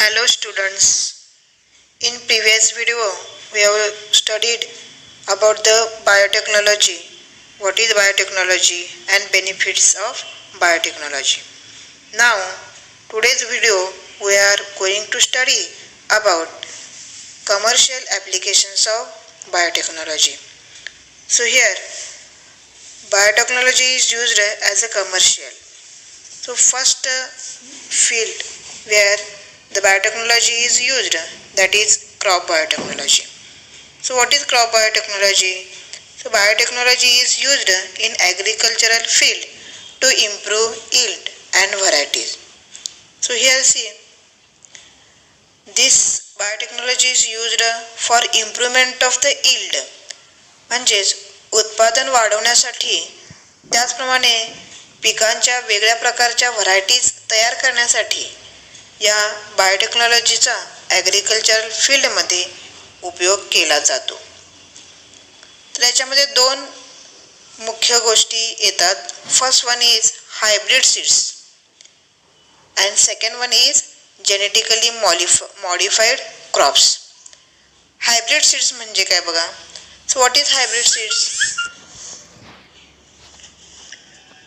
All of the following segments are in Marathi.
Hello students. In previous video we have studied about the biotechnology. What is biotechnology and benefits of biotechnology. Now today's video we are going to study about commercial applications of biotechnology. So here biotechnology is used as a commercial. So first field where the biotechnology is used, that is crop biotechnology. So what is crop biotechnology? So biotechnology is used in agricultural field to improve yield and varieties. So here see, this biotechnology is used for improvement of the yield, म्हणजेच उत्पादन वाढवण्यासाठी, त्याचप्रमाणे पिकांच्या वेगळ्या प्रकारच्या व्हरायटीज तयार करण्यासाठी या बायोटेक्नॉलॉजीचा ॲग्रिकल्चरल फील्डमध्ये उपयोग केला जातो. तर याच्यामध्ये दोन मुख्य गोष्टी येतात. First one is hybrid seeds and second one is genetically modified crops. Hybrid seeds म्हणजे काय बघा. So what is hybrid seeds?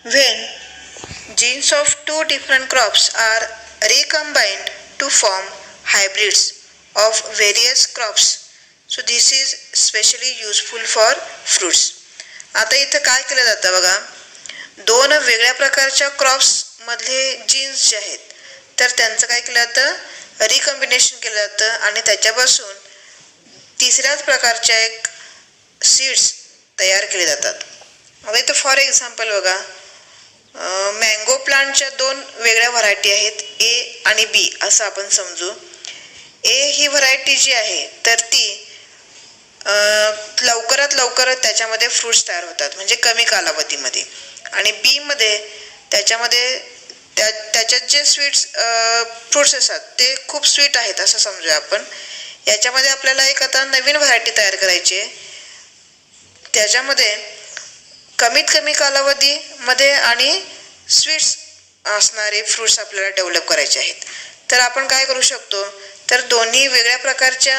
When genes of two different crops are recombined to form hybrids of various crops, so this is specially useful for fruits. आता इथं काय केलं जातं बघा, दोन वेगळ्या प्रकारच्या क्रॉप्स मधले जीन्स जे आहेत तर त्यांचं काय केलं जातं, रिकॉम्बिनेशन केलं जातं आणि त्याच्यापासून तिसऱ्याच प्रकारच्या एक सीड्स तयार केले जातात. आता इथं फॉर एक्झाम्पल बघा, मँगो प्लांटच्या दोन वेगळ्या व्हरायटी आहेत, ए आणि बी असं आपण समजू. ए ही व्हरायटी जी आहे तर ती लवकरात लवकर त्याच्यामध्ये फ्रूट्स तयार होतात, म्हणजे कमी कालावधीमध्ये. आणि बी मध्ये त्याच्यामध्ये त्याच्यात जे स्वीट्स फ्रूट्स असतात ते खूप स्वीट आहेत असं समजूया आपण. याच्यामध्ये आपल्याला एक आता नवीन व्हरायटी तयार करायची आहे, त्याच्यामध्ये कमीत कमी कालावधीमध्ये आणि स्वीट्स असणारे फ्रूट्स आपल्याला डेव्हलप करायचे आहेत. तर आपण काय करू शकतो, तर दोन्ही वेगळ्या प्रकारच्या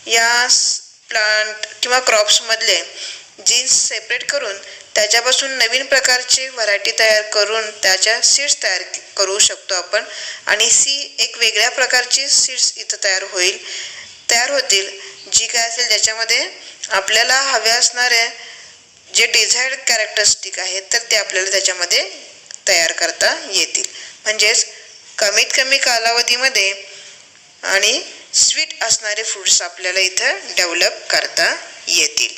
या प्लांट किंवा क्रॉप्समधले जीन्स सेपरेट करून त्याच्यापासून नवीन प्रकारची व्हरायटी तयार करून त्याच्या सीड्स तयार करू शकतो आपण. आणि सी एक वेगळ्या प्रकारची सीड्स इथं तयार होतील जी काय असेल ज्याच्यामध्ये आपल्याला हव्या असणाऱ्या जे डिझायर्ड कॅरेक्टरिस्टिक आहेत तर ते आपल्याला त्याच्यामध्ये तयार करता येतील. म्हणजेच कमीत कमी कालावधीमध्ये आणि स्वीट असणारे फ्रूट्स आपल्याला इथं डेव्हलप करता येतील.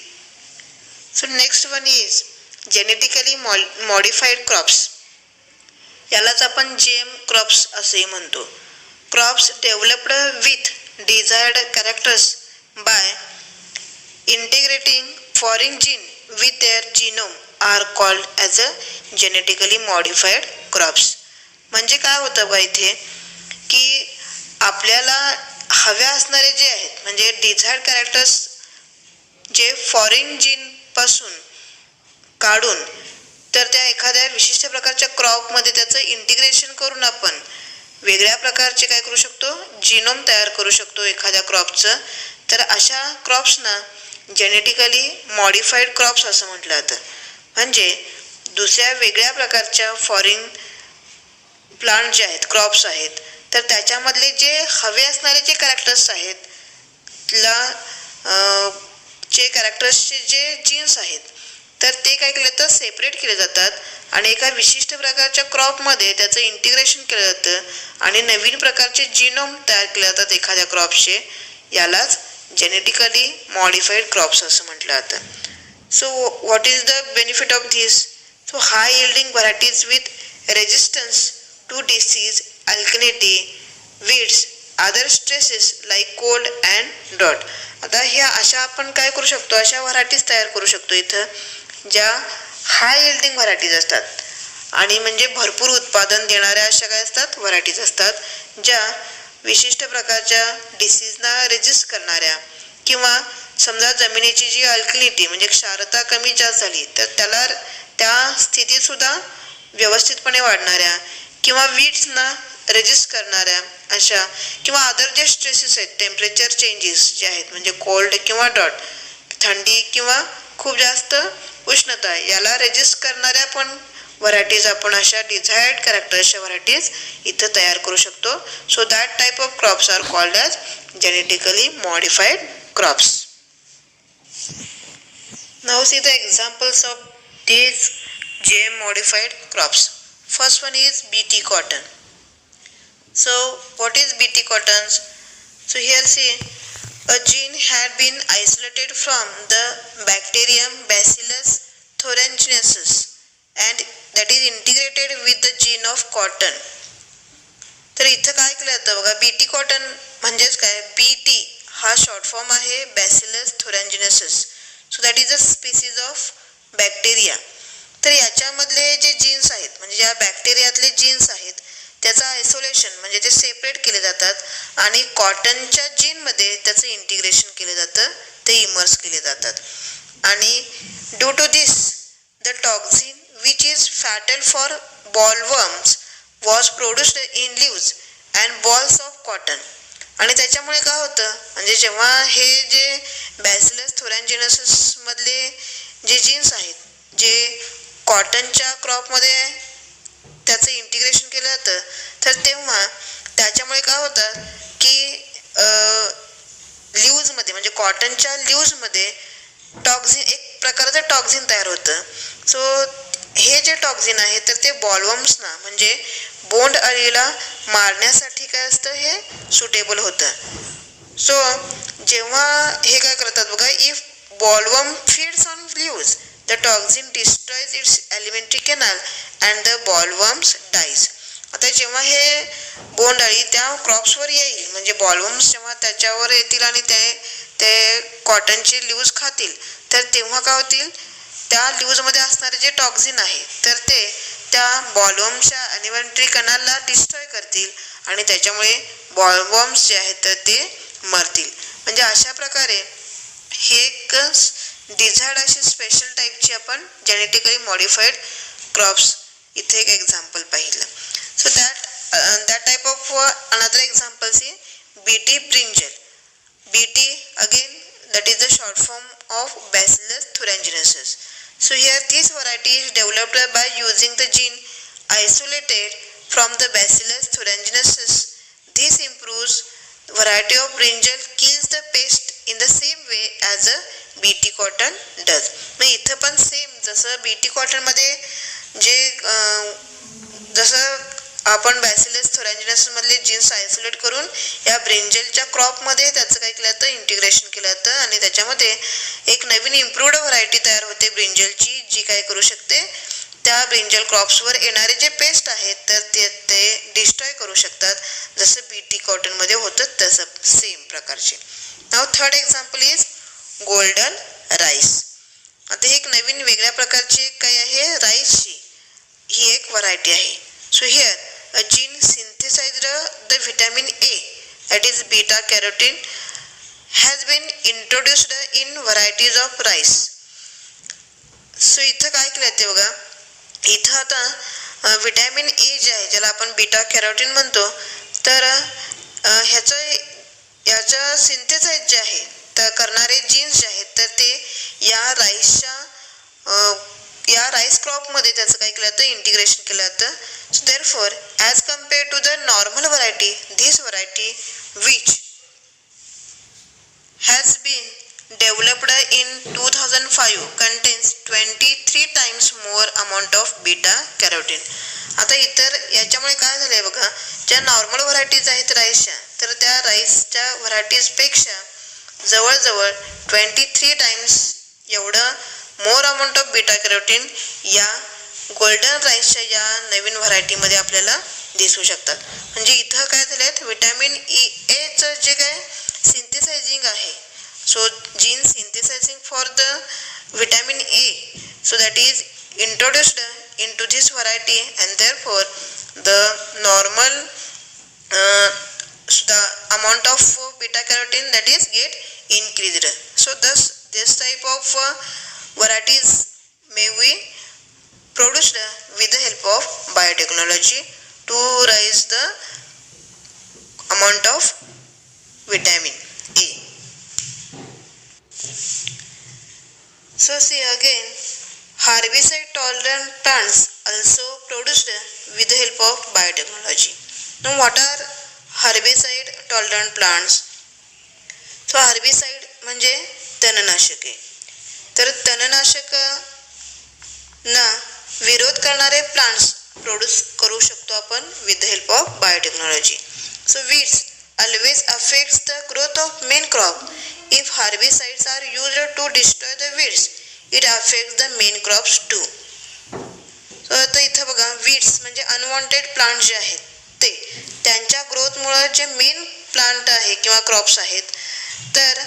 So next one is genetically modified crops. यालाच आपण जेम क्रॉप्स असे म्हणतो. Crops developed with desired characters by integrating foreign gene with their genome are called as a genetically modified crops. म्हणजे काय होतं बा इथे की आपल्याला हव्या असणारे जे आहेत म्हणजे डिझायर्ड कॅरेक्टर्स जे फॉरेन जीन पासून काढून तर त्या एखाद्या विशिष्ट प्रकारच्या क्रॉपमध्ये त्याचं इंटिग्रेशन करून आपण वेगळ्या प्रकारचे काय करू शकतो, जीनोम तयार करू शकतो एखाद्या क्रॉपचं. तर अशा क्रॉप्सना जेनेटिकली मॉडिफाईड क्रॉप्स असं म्हटलं जातं. म्हणजे दुसऱ्या वेगळ्या प्रकारच्या फॉरेन प्लांट जे आहेत, क्रॉप्स आहेत, तर त्याच्यामधले जे हवे असणारे जे कॅरेक्टर्स आहेत जे कॅरेक्टर्सचे जे जीन्स आहेत तर ते काय केले तर सेपरेट केले जातात आणि एका विशिष्ट प्रकारच्या क्रॉपमध्ये त्याचं इंटिग्रेशन केलं जातं आणि नवीन प्रकारचे जीनोम तयार केले जातात एखाद्या क्रॉप्सचे. यालाच जेनेटिकली मॉडिफाईड क्रॉप्स असं म्हटलं जातं. So what is the benefit of this? So high yielding varieties with resistance to disease, alkalinity, weeds, other stresses like cold and drought. आता ह्या अशा आपण काय करू शकतो, अशा व्हरायटीज तयार करू शकतो इथं ज्या हाय यील्डिंग व्हरायटीज असतात आणि म्हणजे भरपूर उत्पादन देणाऱ्या अशा काय असतात व्हरायटीज असतात, ज्या विशिष्ट प्रकारच्या डिसीजना रेजिस्ट करणाऱ्या किंवा समजा जमिनीची जी अल्कलिनिटी म्हणजे क्षारता कमी जास्त झाली तर त्याला त्या स्थितीत सुद्धा व्यवस्थितपणे वाढणाऱ्या किंवा वीड्सना रेजिस्ट करणाऱ्या अशा किंवा अदर जे स्ट्रेसेस आहेत, टेम्परेचर चेंजेस जे आहेत म्हणजे कोल्ड किंवा डॉट, थंडी किंवा खूप जास्त उष्णता, याला रेजिस्ट करणाऱ्या पण व्हरायटीज आपण अशा डिझायर्ड कॅरेक्टर्सच्या व्हरायटीज इथं तयार करू शकतो. So that type of crops are called as genetically modified crops. Now see the examples of these GM modified crops. First one is BT cotton. So what is BT cottons? So here see, a gene had been isolated from the bacterium Bacillus thuringiensis and that is integrated with the gene of cotton. तर इथं काय केलं जातं बघा, बीटी कॉटन म्हणजेच काय, बीटी हा शॉर्ट फॉर्म आहे Bacillus thuringiensis. So that is a species of bacteria. तर याच्यामधले जे जीन्स आहेत म्हणजे ज्या बॅक्टेरियातले जीन्स आहेत त्याचं आयसोलेशन म्हणजे ते सेपरेट केले जातात आणि कॉटनच्या जीनमध्ये त्याचं इंटिग्रेशन केलं जातं, ते इमर्स केले जातात. आणि due to this the toxin which is fatal for bollworms was produced in leaves and bolls of cotton. आणि त्याच्यामुळे काय होतं म्हणजे जेव्हा हे जे बॅसिलस थुरॅन्जिनेसिस मधले जे जीन्स आहेत जे कॉटनच्या क्रॉपमध्ये त्याचं इंटिग्रेशन केलं जातं, तर तेव्हा त्याच्यामुळे काय होतं की ल्यूजमध्ये म्हणजे कॉटनच्या ल्यूजमध्ये टॉक्झिन, एक प्रकारचं टॉक्झिन तयार होतं. सो हे जे टॉक्झिन आहे तर ते बॉलवर्म्सना म्हणजे बोंड अळीला मारण्यासाठी काय असतं, हे सुटेबल होतं. सो जेव्हा हे काय करतात बघा, if bollworm feeds on leaves the toxin destroys its alimentary canal and the bollworms dies. आता जेव्हा हे बोंड अळी त्या क्रॉप्सवर येईल म्हणजे बॉलवर्म्स जेव्हा त्याच्यावर येतील आणि ते कॉटनचे लीव्स खातील, तर तेव्हा काय होतील, त्या ल्यूजमध्ये असणारे जे टॉक्झिन आहे तर ते त्या बॉलवर्मच्या एलिमेंटरी कॅनलला डिस्ट्रॉय करतील आणि त्याच्यामुळे बॉलवर्म्स जे आहेत तर ते मरतील. म्हणजे अशा प्रकारे हे एक डिझायर्ड अशी स्पेशल टाईपची आपण जेनेटिकली मॉडिफाईड क्रॉप्स इथे एक एक्झाम्पल पाहिलं. So that type of another example see BT brinjal. BT again that is the short form of Bacillus thuringiensis. So here this variety is developed by using the gene isolated from the Bacillus thuringiensis. This improves variety of brinjal, kills the pest in the same way as a BT cotton does. मग इथं पण सेम जसं BT cotton मध्ये जे जसं आपण बॅसिलस थुरॅन्जिनेसिस मधले जीन्स आयसोलेट करून या ब्रिंजलच्या क्रॉपमध्ये त्याचं काय केलं जातं, इंटिग्रेशन केलं जातं आणि त्याच्यामध्ये एक नवीन इम्प्रूव्ड व्हरायटी तयार होते ब्रिंजलची, जी काय करू शकते त्या ब्रिंजल क्रॉप्सवर येणारे जे पेस्ट आहेत तर ते डिस्ट्रॉय करू शकतात, जसं बीटी कॉटनमध्ये होतं तसं सेम प्रकारचे. नाव third example is golden rice. आता ही एक नवीन वेगळ्या प्रकारची काय आहे, राईसची ही एक व्हरायटी आहे. So here a gene synthesized the vitamin A, that is beta carotene, has been introduced in varieties of rice. So इथं काय केलं ते बघा, इथं आता विटॅमिन ए जे आहे ज्याला आपण बीटा कॅरोटीन म्हणतो, तर ह्याचं सिंथेसाइज जे आहे तर करणारे जीन्स जे आहेत तर ते या राईस क्रॉपमध्ये त्याचं काय केलं जातं, इंटिग्रेशन केलं जातं. So therefore, as compared to the normal variety, this variety which has been developed in 2005 contains 23 times more amount of beta carotene. आता इतर याच्यामुळे काय झालंय बघा, ज्या नॉर्मल व्हरायटीज आहेत राईसच्या तर त्या राईसच्या व्हरायटीजपेक्षा जवळजवळ 23 टाइम्स एवढं मोर अमाऊंट ऑफ बीटा कॅरोटीन या गोल्डन राईसच्या या नवीन व्हरायटीमध्ये आपल्याला दिसू शकतात. म्हणजे इथं काय झालं, विटॅमिन एचं जे काय सिंथेसायझिंग आहे, so gene synthesising for the vitamin A, so that is introduced into this variety and therefore the normal the amount of beta carotene that is get increased. So thus this type of varieties may be produced with the help of biotechnology to raise the amount of vitamin A. So see again, herbicide tolerant plants also produced with the help of biotechnology. Now what are herbicide tolerant plants? So herbicide म्हणजे तणनाशके. तर तणनाशक ना विरोध करणारे प्लांट्स प्रोड्यूस करू शकतो आपण with the help of biotechnology. So weeds always affects the growth of main crop. If herbicides are used to destroy the weeds, it affects the main crops too. So आता इथं बघा, वीड्स म्हणजे अनवॉन्टेड प्लांट जे आहेत ते त्यांच्या ग्रोथमुळे जे मेन प्लांट आहे किंवा क्रॉप्स आहेत तर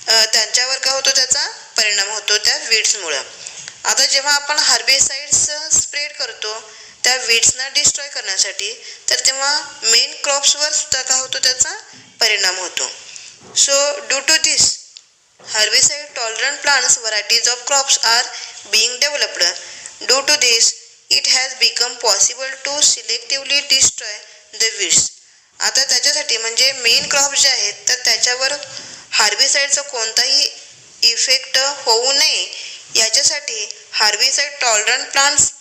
त्यांच्यावर काय होतो, त्याचा परिणाम होतो त्या वीड्समुळे. आता जेव्हा आपण हर्बिसाइड्स स्प्रेड करतो त्या वीड्सना डिस्ट्रॉय करण्यासाठी तर तेव्हा मेन क्रॉप्सवर सुद्धा काय होतो, त्याचा परिणाम होतो. So due to this herbicide tolerant plants varieties of crops are being developed. Due to this it has become possible to selectively destroy the weeds. आता त्याच्यासाठी म्हणजे मेन क्रॉप जे आहेत तर त्याच्यावर हार्बिसाइडचा कोणताही इफेक्ट होऊ नये याच्यासाठी हार्बिसाइड टॉलरंट प्लांट्स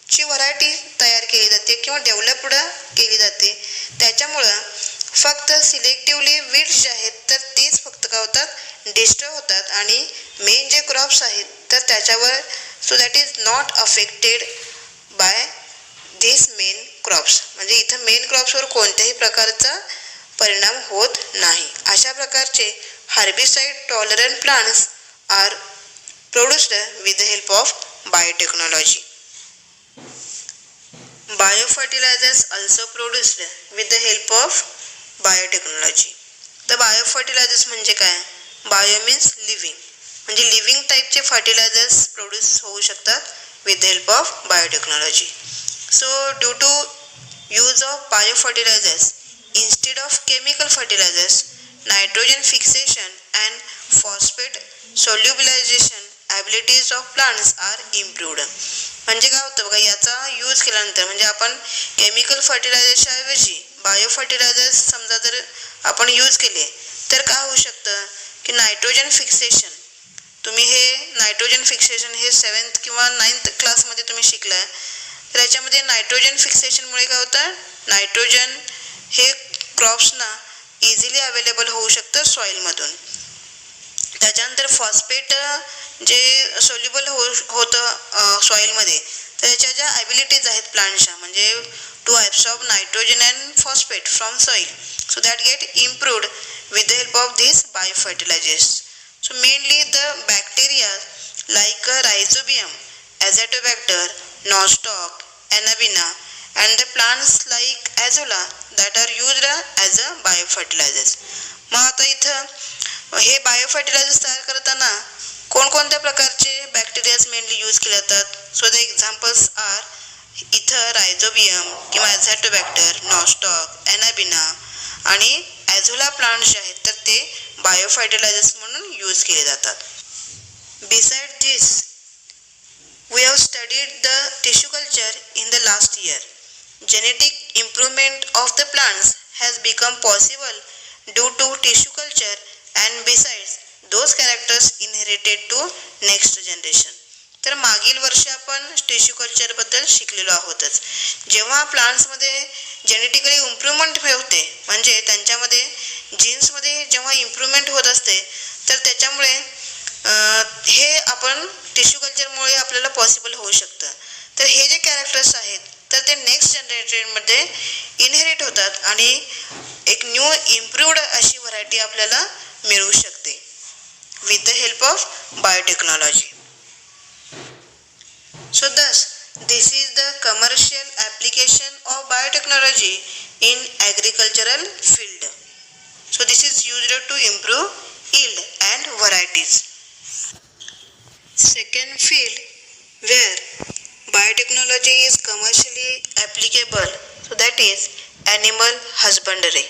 ची व्हरायटी तयार केली जाते किंवा डेव्हलप्ड केली जाते. त्याच्यामुळं फक्त सिलेक्टिव्हली वीड्स जे आहेत तर तेच फक्त काय होतात, डिस्ट्रॉय होतात आणि मेन जे क्रॉप्स आहेत तर त्याच्यावर so that is not affected by this main crops. म्हणजे इथं मेन क्रॉप्सवर कोणत्याही प्रकारचा परिणाम होत नाही. अशा प्रकारचे herbicide tolerant plants are produced with the help of biotechnology. Biofertilizers also produced with the help of biotechnology. तर बायोफर्टिलायझर्स म्हणजे काय? बायो मीन्स लिव्हिंग, म्हणजे लिव्हिंग टाईपचे फर्टिलायझर्स प्रोड्यूस होऊ शकतात with the help of biotechnology. So due to use of biofertilisers instead of chemical fertilizers, nitrogen fixation and phosphate solubilization abilities of plants are improved. म्हणजे काय होतं बघा, याचा यूज केल्यानंतर म्हणजे आपण केमिकल फर्टिलायझरच्या ऐवजी बायो फर्टिलायझर्स समजा जर आपण यूज केले तर काय होऊ शकतं की नायट्रोजन फिक्सेशन, तुम्ही हे नायट्रोजन फिक्सेशन हे 7th किंवा 9th क्लासमध्ये तुम्ही शिकलाय. तर याच्यामध्ये नायट्रोजन फिक्सेशनमुळे काय होतं, नायट्रोजन हे क्रॉप्सना इझिली अवेलेबल होऊ शकतं सॉईलमधून. त्याच्यानंतर फॉस्फेट जे सोल्युबल होतं सॉईलमध्ये तर याच्या ज्या ॲबिलिटीज आहेत प्लांटच्या म्हणजे to absorb nitrogen and phosphate from soil so that get improved with the help of this biofertilisers. So mainly the bacteria like Rhizobium, Azotobacter, Nostoc, Anabaena and the plants like azolla that are used as a biofertilizers. मग आता इथं हे बायोफर्टिलायझर्स तयार करताना कोणकोणत्या प्रकारचे बॅक्टेरियाज मेनली यूज केले जातात. सो द एक्झाम्पल्स आर इथं रायझोबियम किंवा ॲझॅटोबॅक्टर, नॉस्टॉक, ॲनाबिना आणि ॲझोला प्लांट्स जे आहेत तर ते बायोफर्टिलायझर्स म्हणून यूज केले जातात. Beside this we have studied the tissue culture in the last year. Genetic improvement of the plants has become possible due to tissue culture and besides those characters inherited to next generation. तर मागील वर्षी आपण टिश्यू कल्चरबद्दल शिकलेलो आहोतच. जेव्हा प्लांट्समध्ये जेनेटिकली इम्प्रूव्हमेंट होते म्हणजे त्यांच्यामध्ये जीन्समध्ये जेव्हा इम्प्रूव्हमेंट होत असते तर त्याच्यामुळे हे आपण टिश्यू कल्चरमुळे आपल्याला पॉसिबल होऊ शकतं. तर हे जे कॅरेक्टर्स आहेत तर ते नेक्स्ट जनरेशनमध्ये इनहेरिट होतात आणि एक न्यू इम्प्रूव्ड अशी व्हरायटी आपल्याला मिळू शकते with the help of biotechnology. So thus this is the commercial application of biotechnology in agricultural field. So this is used to improve yield and varieties. Second field where biotechnology is commercially applicable, so that is animal husbandry.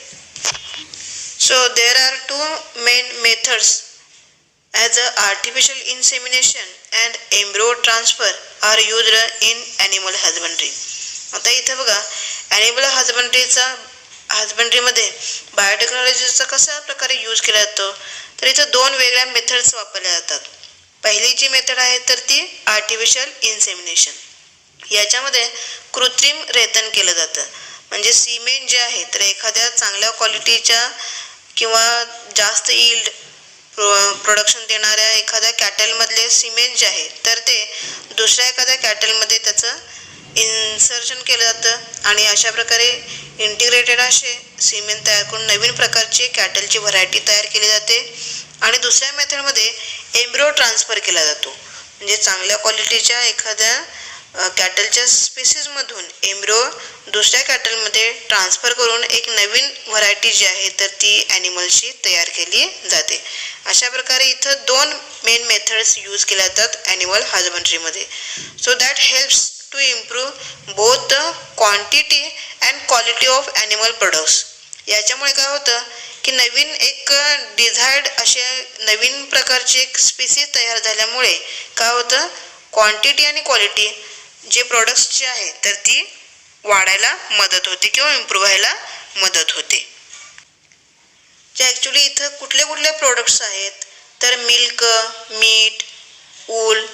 So there are two main methods as a artificial insemination and embryo transfer are used in animal husbandry. आता इथं बघा ॲनिमल हजबंड्रीचा हजबंड्रीमध्ये बायोटेक्नॉलॉजीचा कशा प्रकारे यूज केला जातो, तर इथं 2 वेगळ्या मेथड्स वापरल्या जातात. पहिली जी मेथड आहे तर ती आर्टिफिशियल इन्सेमिनेशन. याच्यामध्ये कृत्रिम रेतन केलं जातं. म्हणजे सिमेंट जे आहे तर एखाद्या चांगल्या क्वालिटीच्या किंवा जास्त यील्ड प्रोडक्शन देणाऱ्या एखाद्या कॅटलमधले सिमेंट जे आहे तर ते दुसऱ्या एखाद्या कॅटलमध्ये त्याचं इन्सर्शन केलं जातं आणि अशा प्रकारे इंटिग्रेटेड असे सिमेंट तयार करून नवीन प्रकारची कॅटलची व्हरायटी तयार केली जाते. आणि दुसऱ्या मेथडमध्ये एम्ब्रियो ट्रान्सफर केला जातो. म्हणजे चांगल्या क्वालिटीच्या एखाद्या कॅटलच्या स्पेसीजमधून एम्ब्रियो दुसऱ्या कॅटलमध्ये ट्रान्सफर करून एक नवीन व्हरायटी जी आहे तर ती ॲनिमलची तयार केली जाते. अशा प्रकारे इथं 2 मेन मेथड्स यूज केल्या जातात ॲनिमल हजबंड्रीमध्ये. So that helps to improve both the quantity and quality of animal products. याच्यामुळे काय होतं की नवीन एक डिझायर्ड असे नवीन प्रकारची एक स्पीसीज तयार झाल्यामुळे काय होतं, क्वांटिटी आणि क्वालिटी जे प्रोडक्ट्सचे आहे तर ती वाढायला मदत होते किंवा इम्प्रूव्ह व्हायला मदत होते. जे ॲक्च्युली इथं कुठले कुठले प्रोडक्ट्स आहेत तर मिल्क, मीट, वूल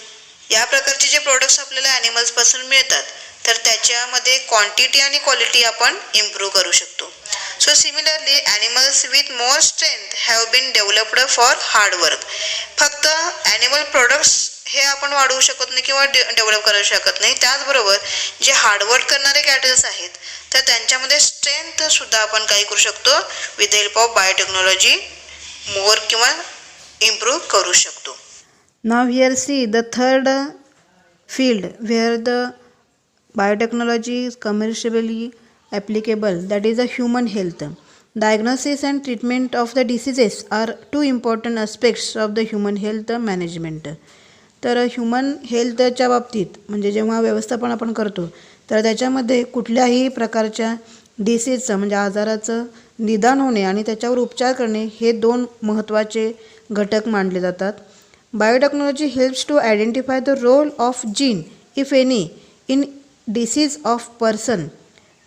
या प्रकारचे जे प्रोडक्ट्स आपल्याला ॲनिमल्सपासून मिळतात तर त्याच्यामध्ये क्वांटिटी आणि क्वालिटी आपण इम्प्रूव्ह करू शकतो. So similarly animals with more strength have been developed for hard work. फक्त ॲनिमल प्रोडक्ट्स हे आपण वाढवू शकत नाही किंवा डेव्हलप करू शकत नाही. त्याचबरोबर जे हार्डवर्क करणारे कॅटल्स आहेत तर त्यांच्यामध्ये स्ट्रेंथसुद्धा आपण काय करू शकतो, with the help of biotechnology more किंवा इम्प्रूव्ह करू शकतो. Now here see the third field where the biotechnology is commercially applicable, that is the human health. Diagnosis and treatment of the diseases are two important aspects of the human health management. तर ह्युमन हेल्थच्या बाबतीत म्हणजे जेव्हा व्यवस्थापन आपण करतो तर त्याच्यामध्ये कुठल्याही प्रकारच्या डिसीजचं म्हणजे आजाराचं निदान होणे आणि त्याच्यावर उपचार करणे हे 2 महत्त्वाचे घटक मानले जातात. Biotechnology helps to identify the role of gene, if any, in disease of person.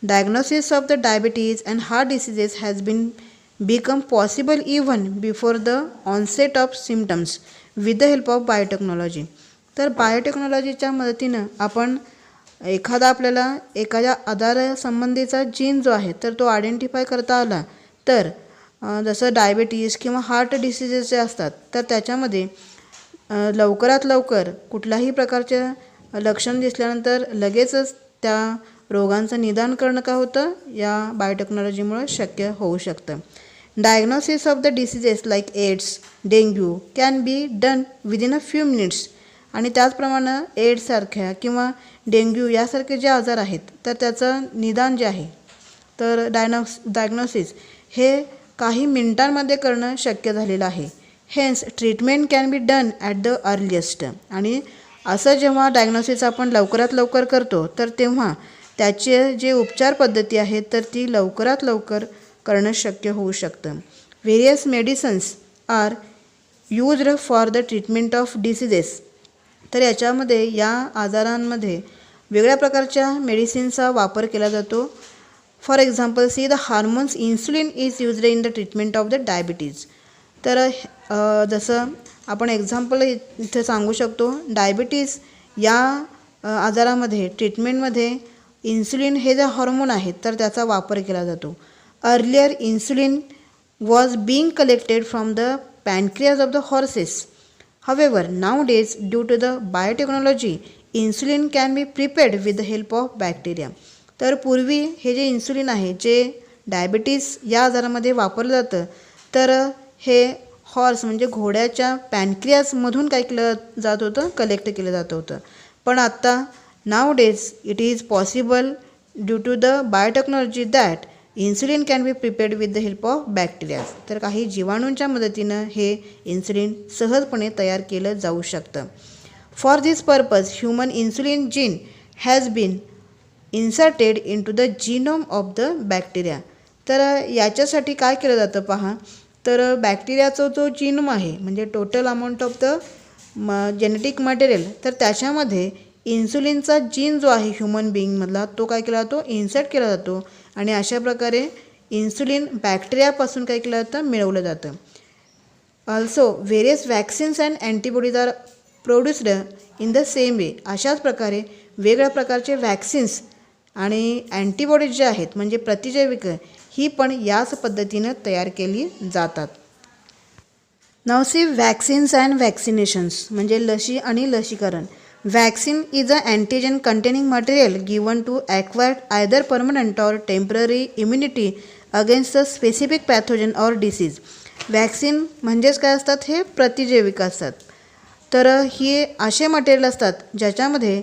Diagnosis of the diabetes and heart diseases has become possible even before the onset of symptoms with the help of biotechnology. तर बायोटेक्नॉलॉजीच्या मदतीनं आपण आपल्याला एखाद्या आजारासंबंधीचा जीन जो आहे तर तो आयडेंटिफाय करता आला तर जसं डायबिटीज किंवा हार्ट डिसीजेस जे असतात तर त्याच्यामध्ये लवकरात लवकर कुठल्याही प्रकारचे लक्षण दिसल्यानंतर लगेचच त्या रोगांचं निदान करणं काय होतं या बायोटेक्नॉलॉजीमुळे शक्य होऊ शकतं. Diagnosis of the diseases like AIDS, dengue can be done within a few minutes. आणि त्याचप्रमाणे एड्ससारख्या किंवा डेंग्यू यासारखे जे आजार आहेत तर त्याचं निदान जे आहे तर डायग्नोसिस हे काही मिनिटांमध्ये करणं शक्य झालेलं आहे. Hence treatment can be done at the earliest. आणि असं जेव्हा डायग्नोसिस आपण लवकरात लवकर करतो तर तेव्हा त्याचे जे उपचार पद्धती आहेत तर ती लवकरात लवकर करणं शक्य होऊ शकतं. Various medicines are used for the treatment of diseases. तर याच्यामध्ये या आजारांमध्ये वेगळ्या प्रकारच्या मेडिसिनचा वापर केला जातो. For example see the hormones insulin is used in the treatment of the diabetes. तर जसं आपण एक्झाम्पल इथे सांगू शकतो डायबिटीज या आजारामध्ये ट्रीटमेंटमध्ये इन्सुलिन हे जे हॉर्मोन आहेत तर त्याचा वापर केला जातो. Earlier insulin was being collected from the pancreas of the horses. However, nowadays due to the biotechnology, insulin can be prepared with the help of bacteria. तर पूर्वी हे जे इन्सुलिन आहे जे डायबिटीज या आजारामध्ये वापरलं जातं तर हे हॉर्स म्हणजे घोड्याच्या पॅनक्रियाजमधून काय केलं जात होतं, कलेक्ट केलं जात होतं. पण आत्ता nowadays it is possible due to the biotechnology that insulin can be prepared with the help of bacterias. तर काही जीवाणूंच्या मदतीनं हे इन्सुलिन सहजपणे तयार केलं जाऊ शकतं. For this purpose human insulin gene has been inserted into the genome of the bacteria. तर याच्यासाठी काय केलं जातं पहा, तर बॅक्टेरियाचा जो जीनोम आहे म्हणजे total amount of the genetic material तर त्याच्यामध्ये इन्सुलिनचा जीन जो आहे ह्युमन बिईंगमधला तो काय केला जातो, इन्सर्ट केला जातो. आणि अशा प्रकारे इन्सुलिन बॅक्टेरियापासून काय केलं जातं, मिळवलं जातं. Also various vaccines and antibodies are produced in the same way. अशाच प्रकारे वेगवेगळ्या प्रकारचे वॅक्सिन्स आणि अँटीबॉडीज जे आहेत म्हणजे प्रतिजैविक ही पण याच पद्धतीनं तयार केली जातात. Now see vaccines and vaccinations म्हणजे लशी आणि लसीकरण. Vaccine is a antigen containing material given to acquire either permanent or temporary immunity against a specific pathogen or disease. Vaccine म्हणजेच काय असतात, हे प्रतिजैविक असतात. तर ही असे मटेरियल असतात ज्याच्यामध्ये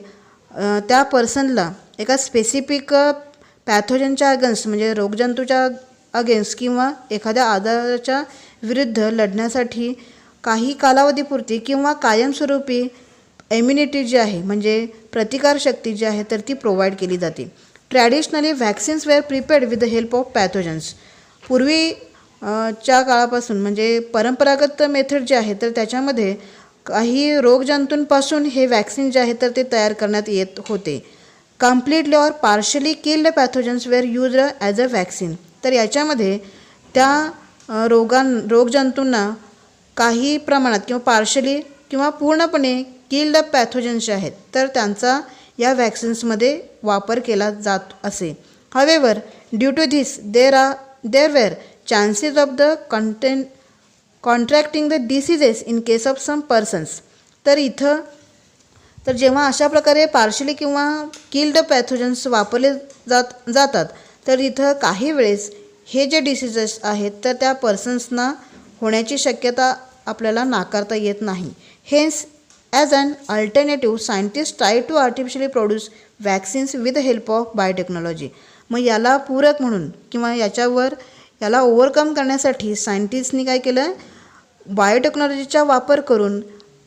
त्या पर्सनला एका स्पेसिफिक पॅथोजनच्या अगेन्स्ट म्हणजे रोगजंतूच्या अगेन्स्ट किंवा एखाद्या आजाराच्या विरुद्ध लढण्यासाठी काही कालावधीपुरती किंवा कायमस्वरूपी इम्युनिटी जी आहे म्हणजे प्रतिकारशक्ती जी आहे तर ती प्रोव्हाइड केली जाते. Traditionally vaccines were prepared with the help of pathogens. पूर्वी च्या काळापासून म्हणजे परंपरागत मेथड जे आहे तर त्याच्यामध्ये काही रोगजंतूंपासून हे वॅक्सिन जे आहे तर ते तयार करण्यात येत होते. Completely or partially killed pathogens were used as a vaccine. तर याच्यामध्ये त्या रोगजंतूंना काही प्रमाणात किंवा पार्शली किंवा पूर्णपणे किल्ड पॅथोजन्स जे आहेत तर त्यांचा या वॅक्सिन्समध्ये वापर केला जात असे. However due to this there were chances of the contracting the diseases in case of some persons. तर जेव्हा अशा प्रकारे पार्शली किंवा किल्ड पॅथोजन्स वापरले जातात तर इथं काही वेळेस हे जे डिसीजेस आहेत तर त्या पर्सन्सना होण्याची शक्यता आपल्याला नाकारता येत नाही. Hence as an alternative scientist try to artificially produce vaccines with the help of biotechnology. मग याला पूरक म्हणून किंवा याला ओव्हरकम करण्यासाठी सायंटिस्टनी काय केलं, बायोटेक्नॉलॉजीचा वापर करून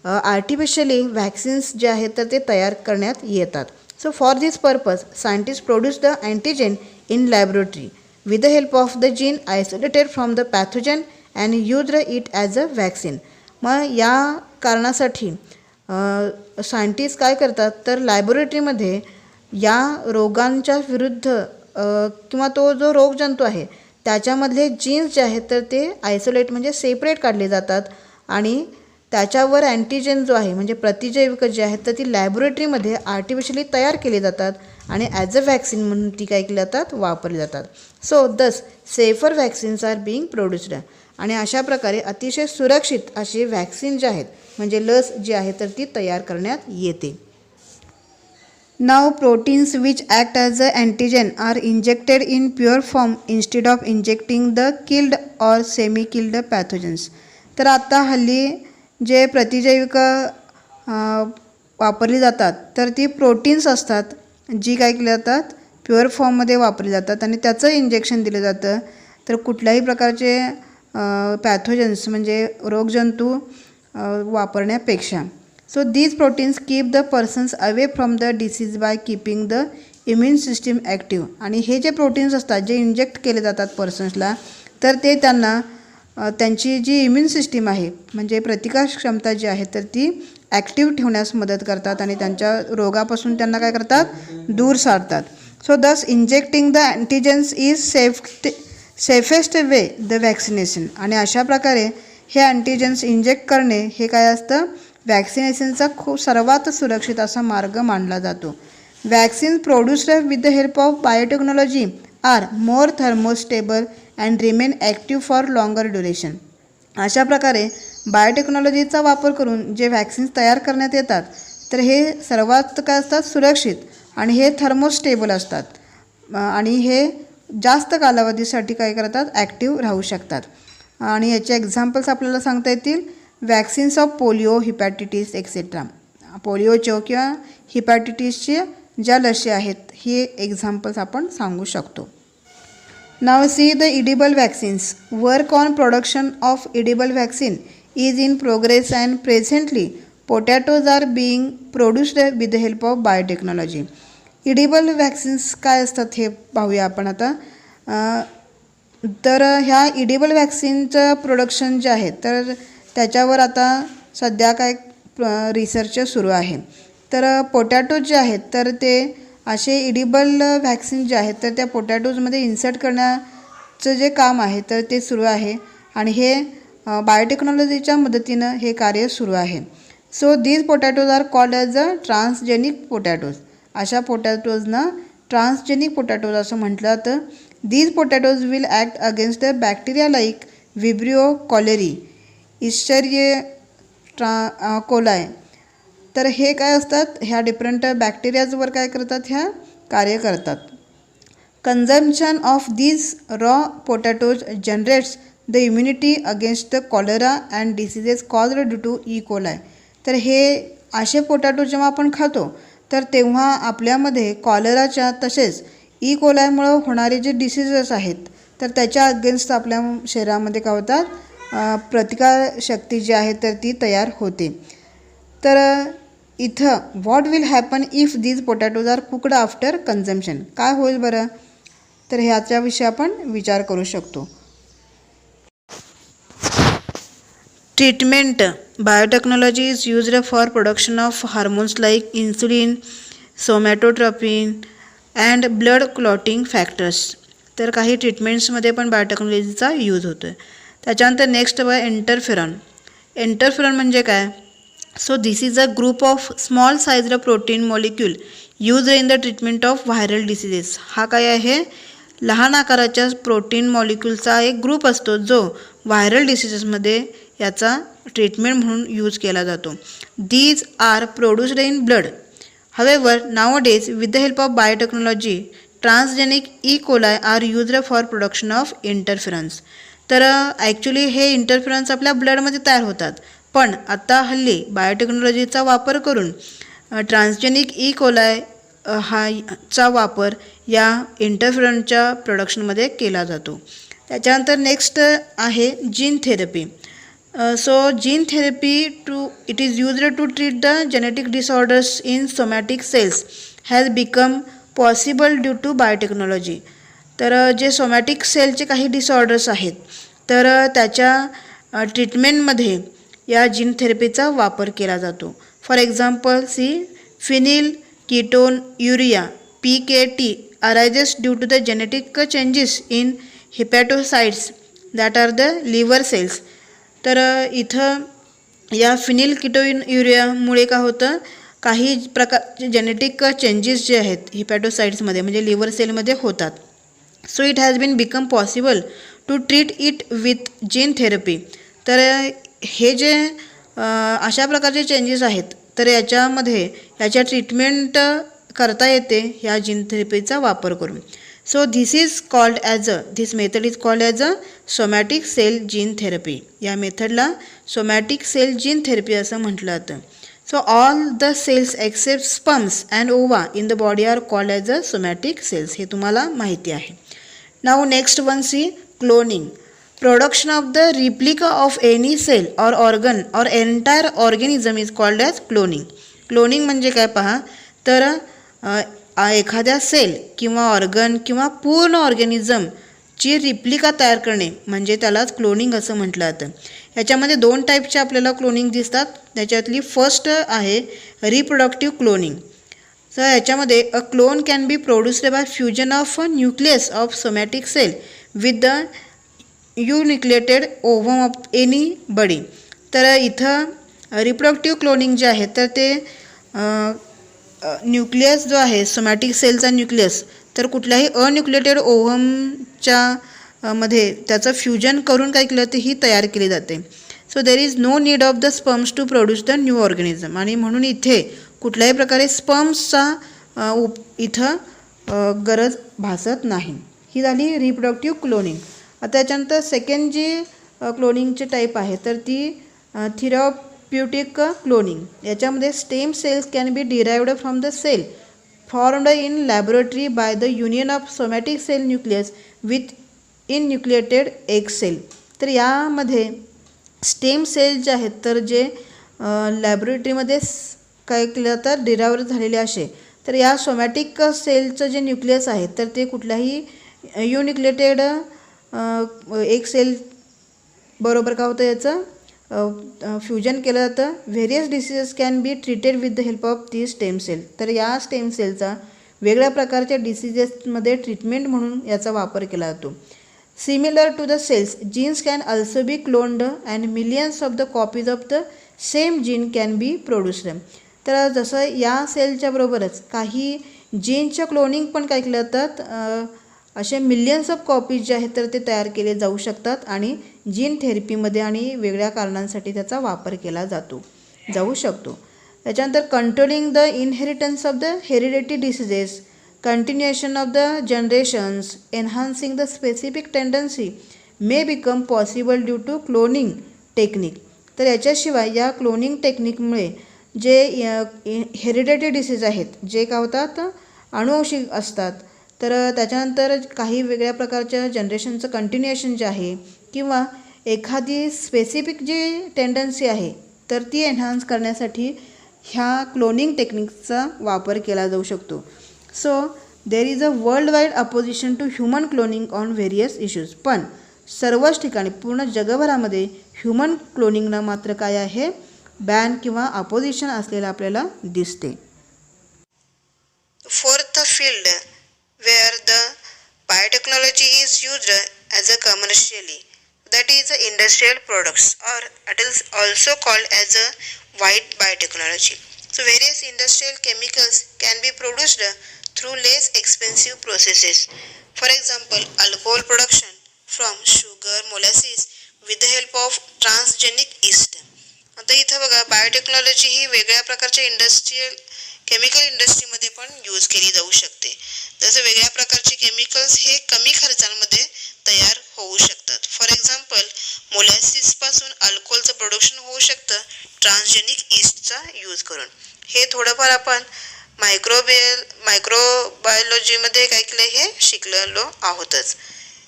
आर्टिफिशियली वॅक्सिन्स जे आहेत तर ते तयार करण्यात येतात. So for this purpose scientist produce the antigen in laboratory with the help of the gene isolated from the pathogen and used it as a vaccine. मग या कारणासाठी सायंटिस्ट काय करतात तर लॅबोरेटरीमध्ये या रोगांच्या विरुद्ध किंवा तो जो रोगजंतू आहे त्याच्यामधले जीन्स जे आहेत तर ते आयसोलेट म्हणजे सेपरेट काढले जातात आणि त्याच्यावर अँटीजेन जो आहे म्हणजे प्रतिजैविक जे आहेत तर ती लॅबोरेटरीमध्ये आर्टिफिशियली तयार केली जातात आणि ॲज अ वॅक्सिन म्हणून ती काय केली जातात, वापरली जातात. So thus safer vaccines are being produced. आणि अशा प्रकारे अतिशय सुरक्षित अशी वॅक्सिन जे आहेत म्हणजे लस जी आहे तर ती तयार करण्यात येते. नाव proteins which act as a antigen are injected in pure form instead of injecting the killed or semi killed pathogens. तर आता हल्ली जे प्रतिजैविक वापरली जातात तर ती प्रोटीन्स असतात जी काय केली जातात प्युअर फॉर्ममध्ये वापरली जातात आणि त्याचं इंजेक्शन दिलं जातं तर कुठल्याही प्रकारचे पॅथोजन्स म्हणजे रोगजंतू वापरण्यापेक्षा. So these proteins keep the persons away from the disease by keeping the immune system active. आणि हे जे प्रोटीन्स असतात जे इंजेक्ट केले जातात पर्सन्सला तर ते त्यांना त्यांची जी इम्युन सिस्टीम आहे म्हणजे प्रतिकार क्षमता जी आहे तर ती ॲक्टिव्ह ठेवण्यास मदत करतात आणि त्यांच्या रोगापासून त्यांना काय करतात, दूर सारतात. So thus injecting the antigens is safest way the vaccination. आणि अशा प्रकारे हे अँटीजेन्स इंजेक्ट करणे हे काय असतं, वॅक्सिनेशनचा सर्वात सुरक्षित असा मार्ग मानला जातो. Vaccine produced with the help of biotechnology are more thermostable and remain active for longer duration. अशा प्रकारे बायोटेक्नॉलॉजीचा वापर करून जे वॅक्सिन्स तयार करण्यात येतात तर हे सर्वात काय असतात, सुरक्षित आणि हे थर्मोस्टेबल असतात आणि हे जास्त कालावधीसाठी काय करतात, ॲक्टिव्ह राहू शकतात. आणि याचे एक्झाम्पल्स आपल्याला सांगता येतील, वॅक्सिन्स ऑफ पोलिओ, हिपॅटिटिस एक्सेट्रा. पोलिओच्या किंवा हिपॅटिटिसचे ज्या लसी आहेत हे एक्झाम्पल्स आपण सांगू शकतो. नाव see the edible vaccines. Work on production of edible vaccine is in progress and presently potatoes are being produced with the help of biotechnology. Edible vaccines काय असतात हे पाहूया आपण आता. तर ह्या इडिबल वॅक्सिनचं प्रोडक्शन जे आहे तर त्याच्यावर आता सध्या काय रिसर्च सुरू आहे. तर पोटॅटो जे आहेत तर ते असे इडिबल वॅक्सिन जे आहेत तर त्या पोटॅटोजमध्ये इन्सर्ट चं जे काम आहे तर ते सुरू आहे आणि हे बायोटेक्नॉलॉजीच्या मदतीनं हे कार्य सुरू आहे. So these potatoes are called as a transgenic potatoes. अशा पोटॅटोजना ट्रान्सजेनिक पोटॅटोज असं म्हटलं जातं. These potatoes will act against the bacteria like Vibrio cholerae, Escherichia coli. तर हे काय असतात, ह्या डिफरंट बॅक्टेरियाजवर काय करतात, ह्या कार्य करतात. Consumption of these raw potatoes generates the immunity against the cholera and diseases caused due to E coli. तर हे असे पोटॅटो जेव्हा आपण खातो तर तेव्हा आपल्यामध्ये कॉलराच्या तसेच ई कोलायमुळं होणारे जे डिसीजेस आहेत तर त्याच्या अगेन्स्ट आपल्या शरीरामध्ये काय होतात, प्रतिकारशक्ती जी आहे तर ती तयार होते. तर इथं what will happen if these potatoes are cooked after consumption. काय होईल बरं, तर ह्याच्याविषयी आपण विचार करू शकतो. Treatment. Biotechnology is used for production of hormones like insulin, somatotropin and blood clotting factors. तर काही ट्रीटमेंट्समध्ये पण बायोटेक्नॉलॉजीचा यूज होतो आहे. त्याच्यानंतर नेक्स्ट इंटरफेरॉन. इंटरफेरॉन म्हणजे काय, so this is a group of small sized protein molecule use in the treatment of viral diseases. हा काय आहे, लहान आकाराच्या प्रोटीन मॉलिक्यूलचा एक ग्रुप असतो जो व्हायरल डिसीजेसमध्ये याचा ट्रीटमेंट म्हणून यूज केला जातो. These are produced in blood. However nowadays with the help of biotechnology transgenic E coli are used for production of interferons. तर ॲक्च्युली हे इंटरफेरन्स आपल्या ब्लडमध्ये तयार होतात, पण आता हल्ली बायोटेक्नॉलॉजीचा वापर करून ट्रान्सजेनिक ई कोलाय चा वापर या इंटरफेरन्सच्या प्रोडक्शनमध्ये केला जातो. त्याच्यानंतर नेक्स्ट आहे gene therapy. So gene therapy it is used to treat the genetic disorders in somatic cells has become possible due to biotechnology. तर जे सोमॅटिक सेलचे काही डिसऑर्डर्स आहेत तर त्याच्या ट्रीटमेंटमध्ये या जीन थेरपीचा वापर केला जातो. For example phenyl ketone urea PKT arises due to the genetic changes in hepatocytes that are the liver cells. तर इथं या फिनिल कीटोन युरियामुळे काय होतं, काही प्रकारचे जेनेटिक चेंजेस जे आहेत हिपॅटोसाइट्समध्ये म्हणजे लिव्हर सेलमध्ये होतात. So it has been become possible to treat it with gene therapy. तर हे जे अशा प्रकारचे चेंजेस आहेत तर याच्या ट्रीटमेंट करता येते ह्या जीन थेरपीचा वापर करून. So this method is called as a somatic cell gene therapy. या मेथडला सोमॅटिक सेल जीन थेरपी असं म्हटलं जातं. So all the cells except sperms and ova in the body are called as a somatic cells. हे तुम्हाला माहिती आहे. Now next one cloning. Production of the replica of any cell or organ or entire organism is called as cloning. Cloning म्हणजे काय पहा, तर एखाद्या सेल किंवा ऑर्गन किंवा पूर्ण ऑर्गॅनिझमची रिप्लिका तयार करणे म्हणजे त्यालाच क्लोनिंग असं म्हटलं जातं. याच्यामध्ये 2 टाईपचे आपल्याला क्लोनिंग दिसतात. त्याच्यातली फर्स्ट आहे रिप्रोडक्टिव्ह क्लोनिंग. तर याच्यामध्ये a clone can be produced by fusion of a nucleus of somatic cell with the enucleated ovum of any body. तर इथं रिप्रोडक्टिव्ह क्लोनिंग जे आहे तर ते न्यूक्लियस जो आहे सोमॅटिक सेलचा न्यूक्लियस तर कुठल्याही अन्यूक्लिएटेड ओव्हमच्या मध्ये त्याचं फ्युजन करून काय केलं तर ही तयार केली जाते. So there is no need of the sperms to produce the new organism. आणि म्हणून इथे कुठल्याही प्रकारे स्पर्म्सचा इथं गरज भासत नाही. ही झाली रिप्रोडक्टिव्ह क्लोनिंग. आता त्याच्यानंतर सेकंड जी क्लोनिंगची टाईप आहे तर ती थेरप्युटिक क्लोनिंग. याच्यामध्ये stem cells can be derived from the cell formed in laboratory by the union of somatic cell nucleus with enucleated egg cell. तर यामध्ये स्टेम सेल जे आहेत तर जे लॅबोरेटरीमध्ये काय केलं जातं डिराइव्ह झालेले असे तर या सोमॅटिक सेलचं जे न्यूक्लियस आहे तर ते कुठल्याही युनिक्लिएटेड एक सेल बरोबर काय होतं याचं फ्युजन केलं जातं. Various diseases can be treated with the help of the stem cell. तर या स्टेम सेलचा वेगळ्या प्रकारच्या डिसीजेसमध्ये ट्रीटमेंट म्हणून याचा वापर केला जातो. Similar to the cells, genes can also be cloned and millions of the copies of the same gene can be produced. तर जसं या सेलच्या बरोबरच काही जीनच्या क्लोनिंग पण काय केलं जातात, असे मिलियन्स ऑफ कॉपीज जे आहेत तर ते तयार केले जाऊ शकतात आणि जीन थेरपीमध्ये आणि वेगळ्या कारणांसाठी त्याचा वापर केला जाऊ शकतो. त्याच्यानंतर controlling the inheritance of the heredity diseases, continuation of the generations, enhancing the specific tendency may become possible due to cloning technique. तर याच्याशिवाय या क्लोनिंग टेक्निकमुळे जे हेरिडिटरी डिसीज आहेत, जे काय होतात अनुवंशिक असतात, तर त्याच्यानंतर काही वेगळ्या प्रकारच्या जनरेशनचं कंटिन्युएशन जे आहे किंवा एखादी स्पेसिफिक जी टेंडन्सी आहे तर ती एन्हान्स करण्यासाठी ह्या क्लोनिंग टेक्निकचा वापर केला जाऊ शकतो. So there is a world wide opposition to human cloning on various issues. पण सर्वच ठिकाणी पूर्ण जगभरामध्ये ह्युमन क्लोनिंगला मात्र काय आहे, बॅन किंवा अपोजिशन असलेलं आपल्याला दिसते. Fourth field where the biotechnology is used as a commercially, that is industrial products, or it is also called as a white biotechnology. So various industrial chemicals can be produced through less expensive processes. For example, alcohol production from sugar, molasses with the help of transgenic yeast. आता इथं बघा बायोटेक्नॉलॉजी ही वेगळ्या प्रकारच्या केमिकल इंडस्ट्रीमध्ये पण यूज केली जाऊ शकते. जसं वेगळ्या प्रकारचे केमिकल्स हे कमी खर्चांमध्ये तयार होऊ शकतात. फॉर एक्झाम्पल मोलॅसिसपासून अल्कोहोलचं प्रोडक्शन होऊ शकतं ट्रान्सजेनिक ईस्टचा यूज करून. हे थोडंफार आपण मायक्रोबायोलॉजीमध्ये काय केलं हे शिकलेलो आहोतच.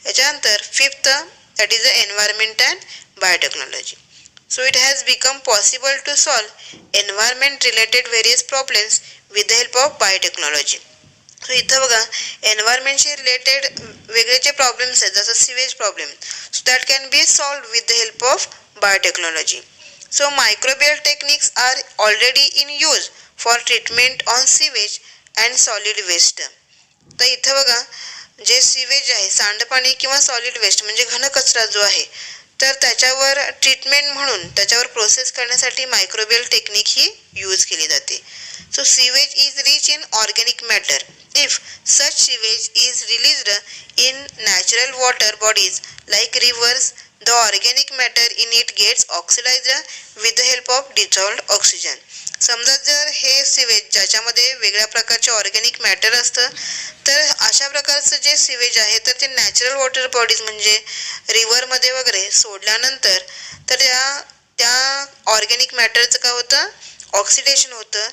याच्यानंतर fifth that is the environment and biotechnology. So it has become possible to solve environment related various problems with the help of biotechnology. So इथं बघा एन्व्हायरमेंटशी रिलेटेड वेगळे जे प्रॉब्लेम्स आहेत जसं sewage problem, so that can be solved with the help of biotechnology. So microbial techniques are already in use for treatment on sewage and solid waste. तर इथं बघा जे सिवेज आहे, सांडपाणी किंवा सॉलिड वेस्ट म्हणजे घनकचरा जो आहे, तर त्याच्यावर ट्रीटमेंट म्हणून त्याच्यावर प्रोसेस करण्यासाठी मायक्रोबियल टेक्निक ही यूज केली जाते. So sewage is rich in organic matter. If such sewage is released in natural water bodies like rivers, the organic matter in it gets oxidised with the help of dissolved oxygen. समजा जर हे सिवेज ज्याच्यामध्ये वेगळ्या प्रकारचे ऑर्गॅनिक मॅटर असतं, तर अशा प्रकारचं जे सिवेज आहे तर ते नॅचरल वॉटर बॉडीज म्हणजे रिव्हरमध्ये वगैरे सोडल्यानंतर तर त्या ऑर्गॅनिक मॅटरचं काय होतं, ऑक्सिडेशन होतं,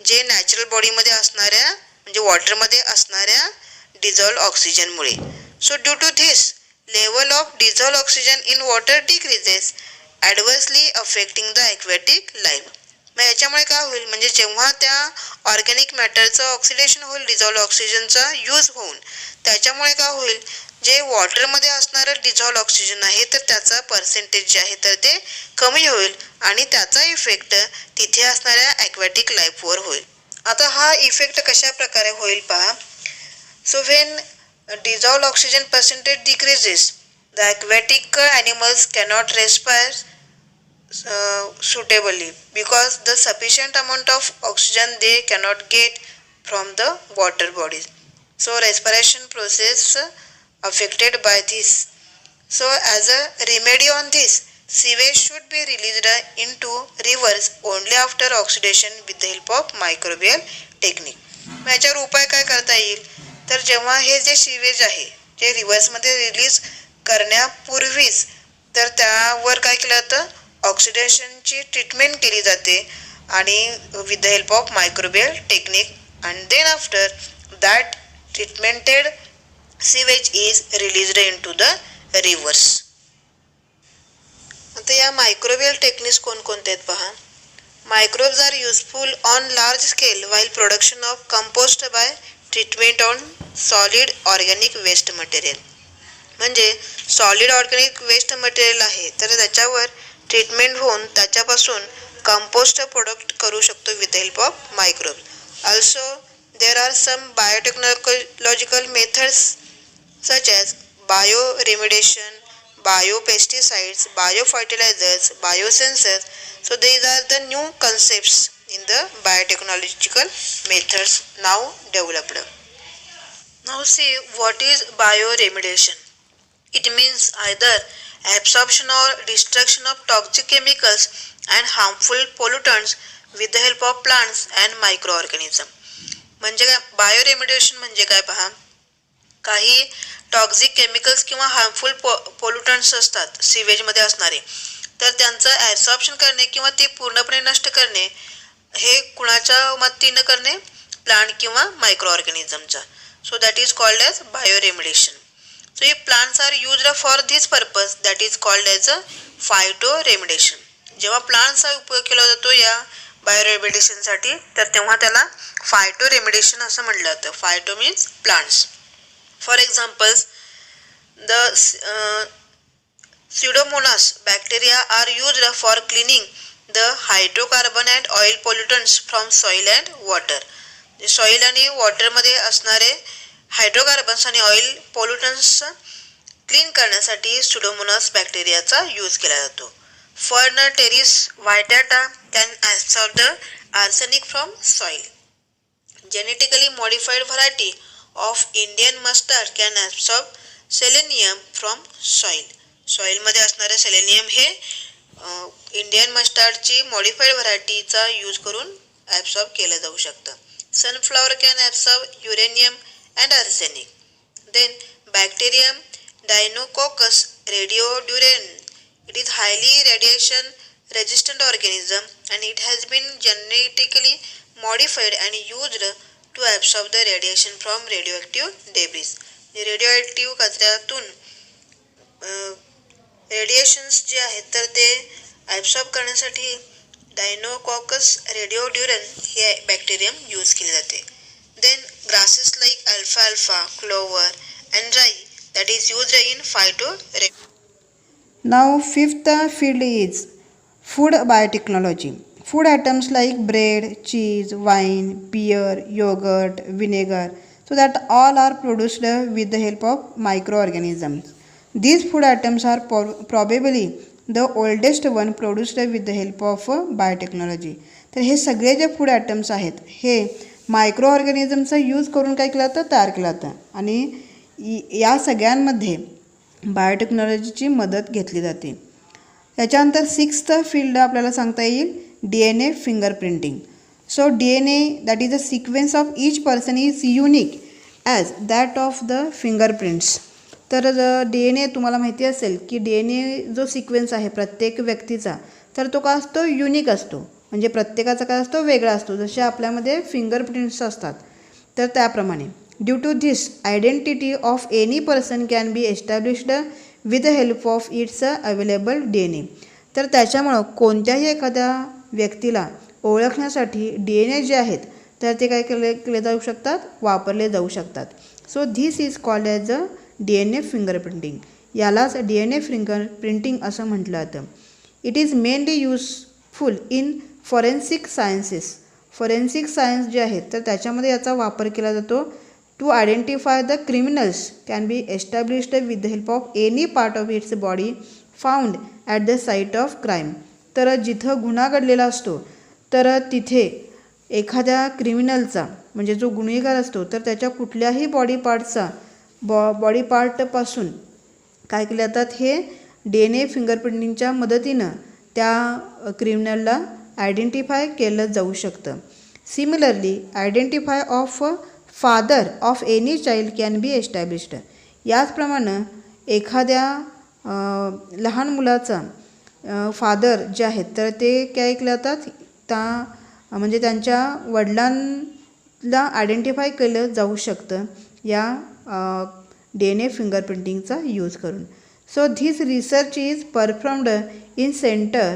जे नॅचरल बॉडीमध्ये असणाऱ्या म्हणजे वॉटरमध्ये असणाऱ्या डिझॉल्व्ड ऑक्सिजनमुळे. So due to this level of dissolved oxygen in water decreases adversely affecting the aquatic life. मग याच्यामुळे काय होईल, म्हणजे जेव्हा त्या ऑर्गॅनिक मॅटरचं ऑक्सिडेशन होईल डिझॉल्व्ड ऑक्सिजनचा यूज होऊन, त्याच्यामुळे काय होईल, जे वॉटरमध्ये असणारं डिझॉल्व्ड ऑक्सिजन आहे तर त्याचा पर्सेंटेज जे आहे तर ते कमी होईल आणि त्याचा इफेक्ट तिथे असणाऱ्या ॲक्वॅटिक लाईफवर होईल. आता हा इफेक्ट कशा प्रकारे होईल पहा. So when dissolved oxygen percentage decreases, the aquatic animals cannot respire suitably because the sufficient amount of oxygen they cannot get from the water bodies. So respiration process affected by this. So as a remedy on this, sewage should be released into rivers only after oxidation with the help of microbial technique. याच्यावर उपाय काय करता येईल, तर जेव्हा हे जे सिवेज आहे जे रिव्हर्समध्ये रिलीज करण्यापूर्वीच तर त्यावर काय केलं जातं, ऑक्सिडेशनची ट्रीटमेंट केली जाते आणि with the help of microbial technique and then after that treatmented sewage is released into the rivers. आता या मायक्रोबियल टेक्निक्स कोणकोणते आहेत पहा. Microbes are useful on large scale while production of compost by treatment on solid organic waste material. म्हणजे सॉलिड ऑर्गॅनिक वेस्ट मटेरियल आहे तर त्याच्यावर ट्रीटमेंट होऊन त्याच्यापासून कंपोस्ट प्रोडक्ट करू शकतो with the help of microbes. Also there are some biotechnological methods such as bioremediation, biopesticides, biofertilizers, biosensors. So these are the new concepts in the biotechnological methods now developed. Now see what is bioremediation. It means either absorption or destruction of toxic chemicals and harmful pollutants with the help of plants and microorganisms. म्हणजे काय बायोरेमिडिएशन म्हणजे काय पहा, काही टॉक्सिक केमिकल्स किंवा हार्मफुल पोल्युटंट्स असतात सिवेजमध्ये असणारे, तर त्यांचं ॲब्सॉर्प्शन करणे किंवा ते पूर्णपणे नष्ट करणे हे कुणाच्या मदतीनं करणे, प्लांट किंवा मायक्रो ऑर्गॅनिझमच्या. So that is called as bioremediation. So if plants are used for this purpose, that is called as a phytoremediation. जेव्हा प्लांट्सचा उपयोग केला जातो या बायोरेमिडिएशनसाठी तर तेव्हा त्याला फायटोरेमिडिएशन असं म्हटलं जातं. Phyto means plants. For examples the Pseudomonas bacteria are used for cleaning the hydrocarbon and oil pollutants from soil and water. Soil आणि वॉटरमध्ये असणारे हायड्रोकार्बन्स आणि ऑइल पोल्युटन्स क्लीन करण्यासाठी सुडोमोनास बॅक्टेरियाचा यूज केला जातो. Fern Pteris vittata can absorb the arsenic from soil. Genetically modified variety of Indian mustard can absorb selenium from soil. सॉइलमध्ये असणारे सेलेनियम हे इंडियन मस्टर्डची मॉडिफाईड व्हरायटीचा यूज करून ॲब्सॉर्ब केलं जाऊ शकतं. Sunflower can absorb uranium and arsenic. Then bacterium Deinococcus radiodurans. It is highly radiation resistant organism and it has been genetically modified and used to absorb the radiation from radioactive debris. Radio कचऱ्यातून रेडिएशन्स जे आहेत तर ते ॲब्सॉर्ब करण्यासाठी डायनोकॉकस रेडिओड्युरन हे बॅक्टेरियम यूज केले जाते. Then grasses like alfalfa clover and rye that is used in phyto. Now fifth field is food biotechnology. Food items like bread, cheese, wine, beer, yogurt, vinegar, so that all are produced with the help of microorganisms. These food items are probably the oldest one produced with the help of biotechnology. तर हे सगळे जे फूड आयटम्स आहेत हे मायक्रो ऑर्गॅनिझमचा यूज करून काय केलं जातं, तयार केलं जातं आणि या सगळ्यांमध्ये बायोटेक्नॉलॉजीची मदत घेतली जाते. याच्यानंतर सिक्स्थ फील्ड आपल्याला सांगता येईल DNA fingerprinting. So DNA that is a sequence of each person is unique as that of the fingerprints. तर DNA तुम्हाला माहिती असेल की DNA जो सिक्वेन्स आहे प्रत्येक व्यक्तीचा तर तो काय असतो, युनिक असतो. म्हणजे प्रत्येकाचा काय असतो, वेगळा असतो. जसे आपल्यामध्ये फिंगरप्रिंट्स असतात तर त्याप्रमाणे due to this identity of any person can be established with the help of its available DNA. तर त्याच्यामुळं कोणत्याही एखाद्या व्यक्तीला ओळखण्यासाठी DNA जे आहेत तर ते काय केले जाऊ शकतात, वापरले जाऊ शकतात. So this is called as a DNA fingerprinting. यालाच DNA फिंगरप्रिंटिंग असं म्हटलं जातं. It is mainly useful in forensic sciences. Forensic science जे आहेत तर त्याच्यामध्ये याचा वापर केला जातो to identify the criminals can be established with the help of any part of its body found at the site of crime. तर जिथं गुन्हा घडलेला असतो तर तिथे एखाद्या क्रिमिनलचा म्हणजे जो गुन्हेगार असतो तर त्याच्या कुठल्याही बॉडी पार्टपासून काय केले जातात, हे DNA फिंगरप्रिंटिंगच्या मदतीनं त्या क्रिमिनलला आयडेंटिफाय केलं जाऊ शकतं. Similarly identify of father of any child can be established. याचप्रमाणे एखाद्या लहान मुलाचा फादर जे आहेत तर ते काय केले जातात, म्हणजे त्यांच्या वडिलांना आयडेंटिफाय केलं जाऊ शकतं या DNA फिंगरप्रिंटिंगचा यूज करून. So this research is performed in centre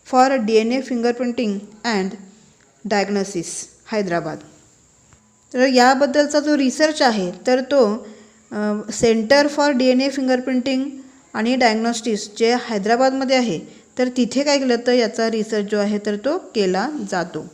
for DNA fingerprinting and diagnosis Hyderabad. तर याबद्दलचा जो रिसर्च आहे तर तो सेंटर फॉर DNA फिंगरप्रिंटिंग आणि डायग्नोस्टिस जे हैदराबादमध्ये आहे तर तिथे काय केलं तर याचा रिसर्च जो आहे तर तो केला जातो.